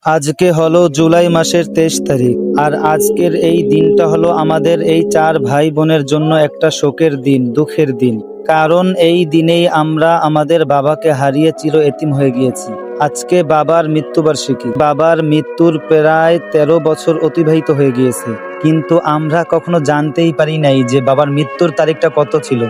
আজকে হলো জুলাই মাসের 23 তারিখ। আর আজকের এই দিনটা হলো আমাদের এই 4 ভাই বোনের জন্য একটা শোকের দিন, দুঃখের দিন। কারণ এই দিনেই আমরা আমাদের বাবাকে হারিয়ে চির এতিম হয়ে গিয়েছি। আজকে বাবার মৃত্যুবার্ষিকী। বাবার মৃত্যুর প্রায় 13 বছর অতিবাহিত হয়ে গিয়েছে, কিন্তু আমরা কখনো জানতেই পারি নাই যে বাবার মৃত্যুর তারিখটা কত ছিল।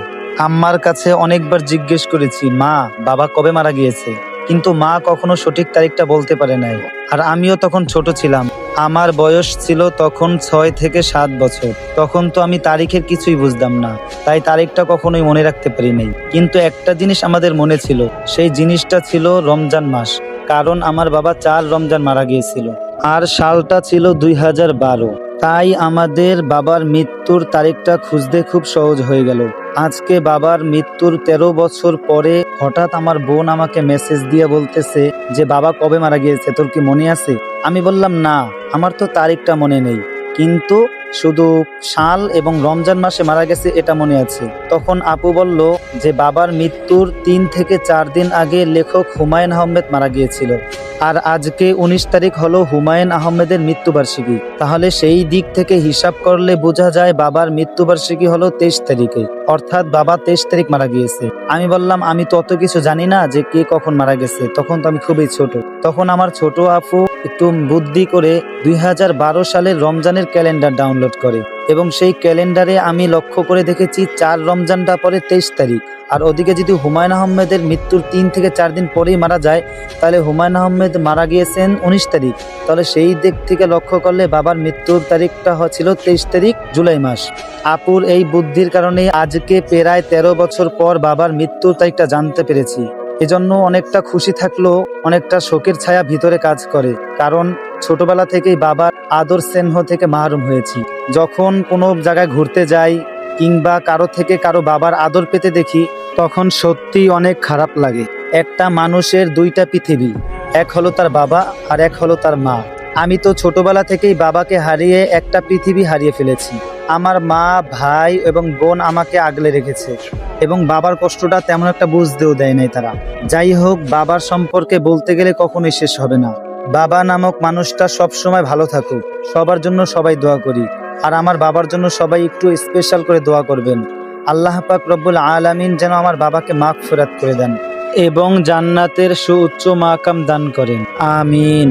আম্মার কাছে অনেকবার জিজ্ঞেস করেছি, মা, বাবা কবে মারা গিয়েছে, কিন্তু মা কখনো সঠিক তারিখটা বলতে পারে নাই। আর আমিও তখন ছোট ছিলাম, আমার বয়স ছিল তখন 6 থেকে 7 বছর। তখন তো আমি তারিখের কিছুই বুঝতাম না, তাই তারিখটা কখনোই মনে রাখতে পারি নাই। কিন্তু একটা জিনিস আমাদের মনে ছিল, সেই জিনিসটা ছিল রমজান মাস। কারণ আমার বাবা 4 রমজান মারা গিয়েছিল, আর সালটা ছিল 2012। তাই আমাদের বাবার মৃত্যুর তারিখটা খুঁজতে খুব সহজ হয়ে গেল। আজকে বাবার মৃত্যুর 13 বছর পরে হঠাৎ আমার বোন আমাকে মেসেজ দিয়ে বলতেছে যে বাবা কবে মারা গিয়েছে, তোর কি মনে আছে? আমি বললাম, না, আমার তো তারিখটা মনে নেই, কিন্তু শুধু সাল এবং রমজান মাসে মারা গেছে এটা মনে আছে। তখন আপু বলল যে বাবার মৃত্যুর 3 থেকে 4 দিন আগে লেখক হুমায়ুন আহমেদ মারা গিয়েছিল, আর আজকে 19 তারিখ হলো হুমায়ুন আহমেদের মৃত্যুবার্ষিকী। তাহলে সেই দিক থেকে হিসাব করলে বোঝা যায় বাবার মৃত্যুবার্ষিকী হলো 23 তারিখে, অর্থাৎ বাবা 23 তারিখ মারা গিয়েছে। আমি বললাম, আমি তো অত কিছু জানি না যে কে কখন মারা গেছে, তখন তো আমি খুবই ছোট। তখন আমার ছোট আপু একটু বুদ্ধি করে 2012 সালের রমজানের ক্যালেন্ডার ডাউনলোড করে, এবং সেই ক্যালেন্ডারে আমি লক্ষ্য করে দেখেছি 4 রমজানটা পরে 23 তারিখ। আর ওদিকে যদি হুমায়ুন আহমেদের মৃত্যুর 3 থেকে 4 দিন পরেই মারা যায়, তাহলে হুমায়ুন আহমেদ মারা গিয়েছেন 19 তারিখ। তাহলে সেই দিক থেকে লক্ষ্য করলে বাবার মৃত্যুর তারিখটা ছিল 23 তারিখ, জুলাই মাস। আপুর এই বুদ্ধির কারণে আজকে প্রায় 13 বছর পর বাবার মৃত্যুর তারিখটা জানতে পেরেছি। এজন্য অনেকটা খুশি থাকলেও অনেকটা শোকের ছায়া ভিতরে কাজ করে, কারণ ছোটবেলা থেকেই বাবার আদর স্নেহ থেকে মাহরুম হয়েছি। যখন কোনো জায়গায় ঘুরতে যাই কিংবা কারো থেকে কারো বাবার আদর পেতে দেখি, তখন সত্যিই অনেক খারাপ লাগে। একটা মানুষের 2টা পৃথিবী, এক হলো তার বাবা আর এক হলো তার মা। আমি তো ছোটবেলা থেকেই বাবাকে হারিয়ে একটা পৃথিবী হারিয়ে ফেলেছি। আমার মা, ভাই এবং বোন আমাকে আগলে রেখেছে, এবং বাবার কষ্টটা তেমন একটা বুঝতেও দেয় নাই তারা। যাই হোক, বাবার সম্পর্কে বলতে গেলে কখনোই শেষ হবে না। বাবা নামক মানুষটা সব সময় ভালো থাকুক, সবার জন্য সবাই দোয়া করি। আর আমার বাবার জন্য সবাই একটু স্পেশাল করে দোয়া করবেন। আল্লাহ পাক রব্বুল আলামিন যেন আমার বাবাকে মাগফিরাত করে দেন এবং জান্নাতের সুউচ্চ মাকাম দান করেন। আমিন।